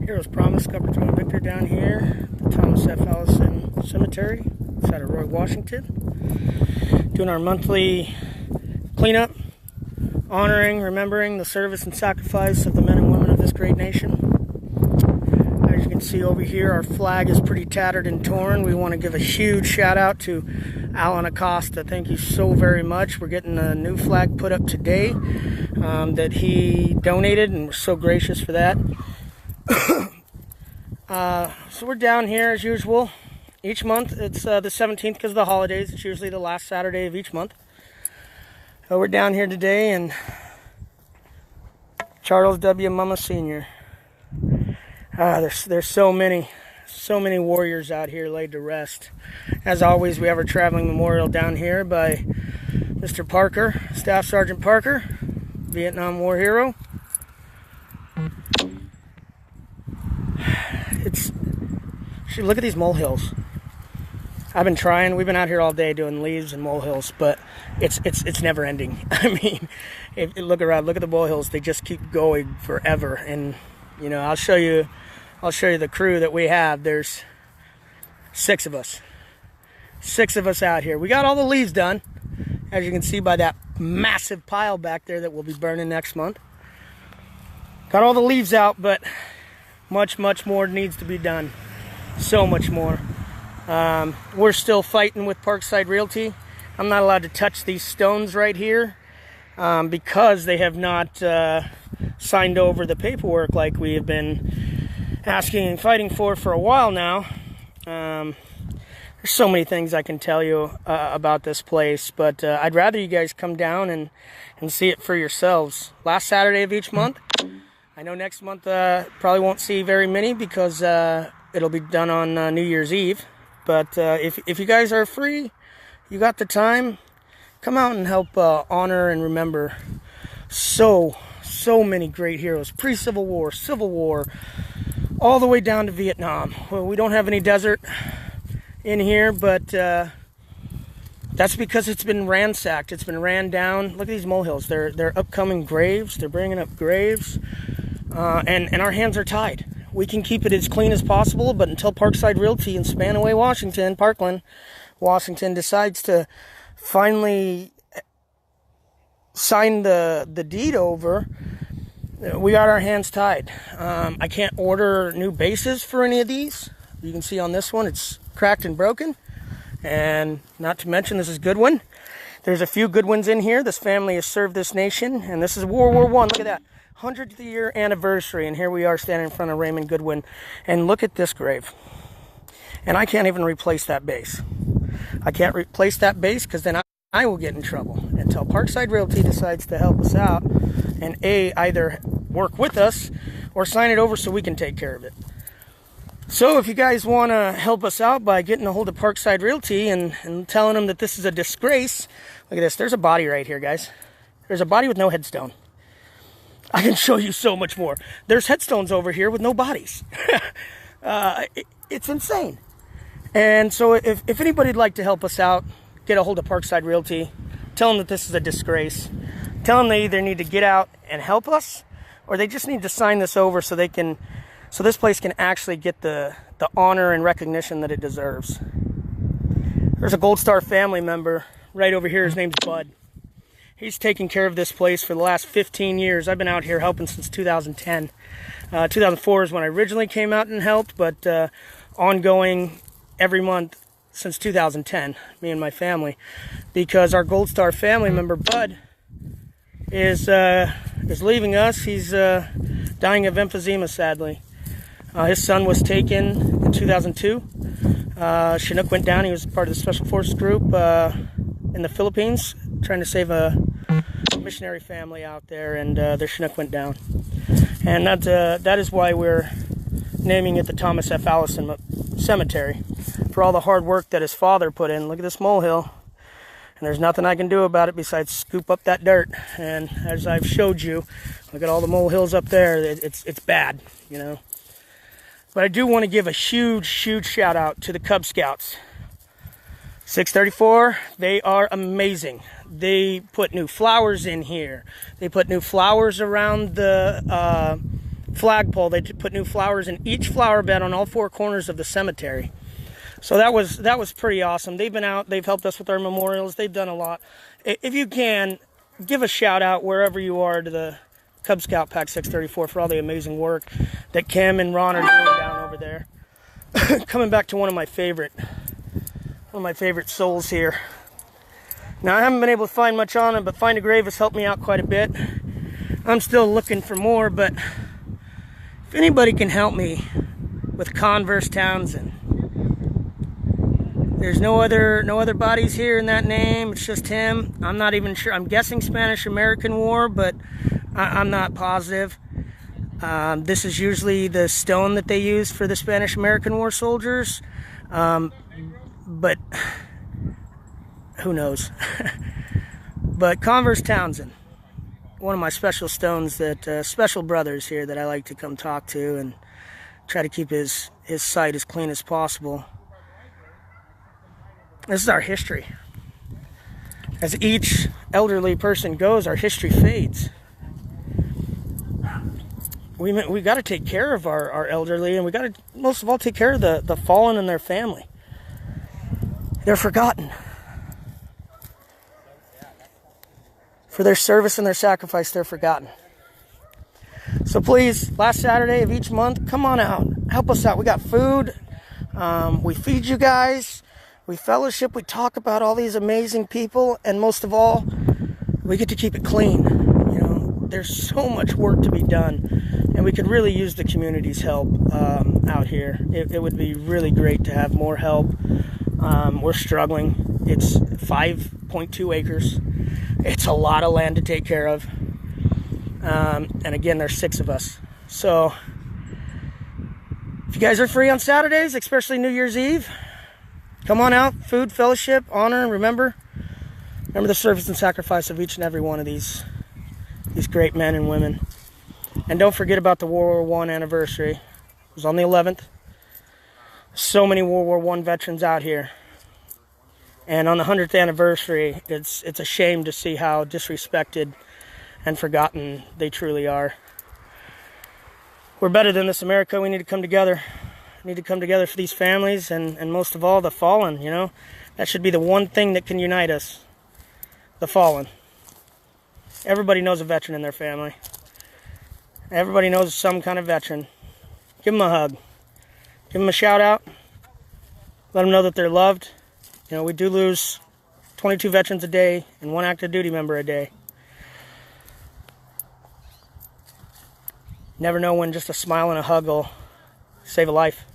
Heroes Promise, Cupper Joe and Victor down here at the Thomas F. Allison Cemetery outside of Roy, Washington. Doing our monthly cleanup, honoring, remembering the service and sacrifice of the men and women of this great nation. As you can see over here, our flag is pretty tattered and torn. We want to give a huge shout out to Alan Acosta. Thank you so very much. We're getting a new flag put up today that he donated, and we're so gracious for that. So we're down here as usual each month. It's the 17th because of the holidays. It's usually the last Saturday of each month. We're down here today, and Charles W. Mama Sr. There's so many warriors out here laid to rest. As always, we have our traveling memorial down here by Mr. Parker, Staff Sergeant Parker, Vietnam War hero. Look at these molehills. I've been trying. We've been out here all day doing leaves and molehills, but it's never ending. I mean, look around. Look at the molehills. They just keep going forever. And you know, I'll show you the crew that we have. There's 6 of us. 6 of us out here. We got all the leaves done, as you can see by that massive pile back there that we'll be burning next month. Got all the leaves out, but much more needs to be done. So much more. We're still fighting with Parkside Realty. I'm not allowed to touch these stones right here because they have not signed over the paperwork like we have been asking and fighting for a while now. There's so many things I can tell you about this place, but I'd rather you guys come down and see it for yourselves. Last Saturday of each month. I know next month probably won't see very many because it'll be done on New Year's Eve. But if you guys are free, you got the time, come out and help honor and remember so many great heroes. Pre-Civil War, Civil War, all the way down to Vietnam. Well, we don't have any desert in here, but that's because it's been ransacked. It's been ran down. Look at these molehills. They're upcoming graves. They're bringing up graves. And our hands are tied. We can keep it as clean as possible, but until Parkside Realty in Spanaway, Washington, Parkland, Washington, decides to finally sign the deed over, we got our hands tied. I can't order new bases for any of these. You can see on this one, it's cracked and broken. And not to mention, this is Goodwin. There's a few Goodwins in here. This family has served this nation, and this is World War I. Look at that. 100th year anniversary, and here we are standing in front of Raymond Goodwin, and look at this grave. And I can't even replace that base. I can't replace that base because then I will get in trouble until Parkside Realty decides to help us out and either work with us or sign it over so we can take care of it. So if you guys want to help us out by getting a hold of Parkside Realty and telling them that this is a disgrace, look at this. There's a body right here, guys. There's a body with no headstone. I can show you so much more. There's headstones over here with no bodies. It's insane. And so if anybody'd like to help us out, get a hold of Parkside Realty, tell them that this is a disgrace. Tell them they either need to get out and help us, or they just need to sign this over so this place can actually get the honor and recognition that it deserves. There's a Gold Star family member right over here. His name's Bud. He's taken care of this place for the last 15 years. I've been out here helping since 2010. 2004 is when I originally came out and helped, but ongoing every month since 2010, me and my family, because our Gold Star family member, Bud, is leaving us. He's dying of emphysema, sadly. His son was taken in 2002. Chinook went down. He was part of the Special Forces group in the Philippines, trying to save a missionary family out there, and their Chinook went down. And that is why we're naming it the Thomas F. Allison Cemetery, for all the hard work that his father put in. Look at this molehill, and there's nothing I can do about it besides scoop up that dirt. And as I've showed you, look at all the molehills up there. It's bad, you know. But I do want to give a huge shout out to the Cub Scouts. 634, they are amazing. They put new flowers in here. They put new flowers around the flagpole. They put new flowers in each flower bed on all 4 corners of the cemetery. So that was pretty awesome. They've been out. They've helped us with our memorials. They've done a lot. If you can, give a shout out wherever you are to the Cub Scout Pack 634 for all the amazing work that Kim and Ron are doing down over there. Coming back to one of my favorite souls here. Now, I haven't been able to find much on it, but Find a Grave has helped me out quite a bit. I'm still looking for more, but if anybody can help me with Converse Townsend. There's no other bodies here in that name. It's just him. I'm not even sure. I'm guessing Spanish-American War, but I'm not positive. This is usually the stone that they use for the Spanish-American War soldiers. But who knows? But Converse Townsend, one of my special stones that special brothers here that I like to come talk to and try to keep his site as clean as possible. This is our history. As each elderly person goes, our history fades. We got to take care of our elderly, and we got to most of all take care of the fallen and their family. They're forgotten. For their service and their sacrifice, they're forgotten. So please, last Saturday of each month, come on out. Help us out. We got food. We feed you guys. We fellowship. We talk about all these amazing people. And most of all, we get to keep it clean. You know, there's so much work to be done. And we could really use the community's help out here. It would be really great to have more help. We're struggling. It's 5.2 acres. It's a lot of land to take care of. And again, there's 6 of us. So if you guys are free on Saturdays, especially New Year's Eve, come on out. Food, fellowship, honor, and remember the service and sacrifice of each and every one of these great men and women. And don't forget about the World War I anniversary. It was on the 11th. So many World War I veterans out here. And on the 100th anniversary, it's a shame to see how disrespected and forgotten they truly are. We're better than this, America. We need to come together. We need to come together for these families and most of all, the fallen, you know. That should be the one thing that can unite us. The fallen. Everybody knows a veteran in their family. Everybody knows some kind of veteran. Give them a hug. Give them a shout out. Let them know that they're loved. You know, we do lose 22 veterans a day and 1 active duty member a day. Never know when just a smile and a hug will save a life.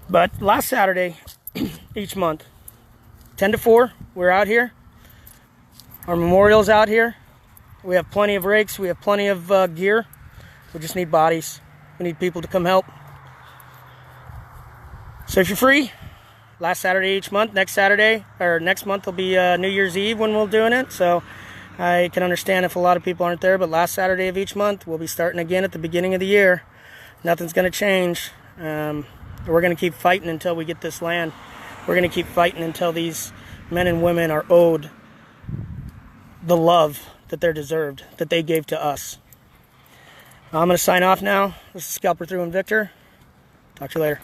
But last Saturday, each month, 10 to 4, we're out here. Our memorial's out here. We have plenty of rakes. We have plenty of gear. We just need bodies. We need people to come help. So if you're free, last Saturday each month, next month will be New Year's Eve when we're doing it. So I can understand if a lot of people aren't there, but last Saturday of each month, we'll be starting again at the beginning of the year. Nothing's going to change. We're going to keep fighting until we get this land. We're going to keep fighting until these men and women are owed the love that they're deserved, that they gave to us. I'm going to sign off now. This is Scalper Through and Victor. Talk to you later.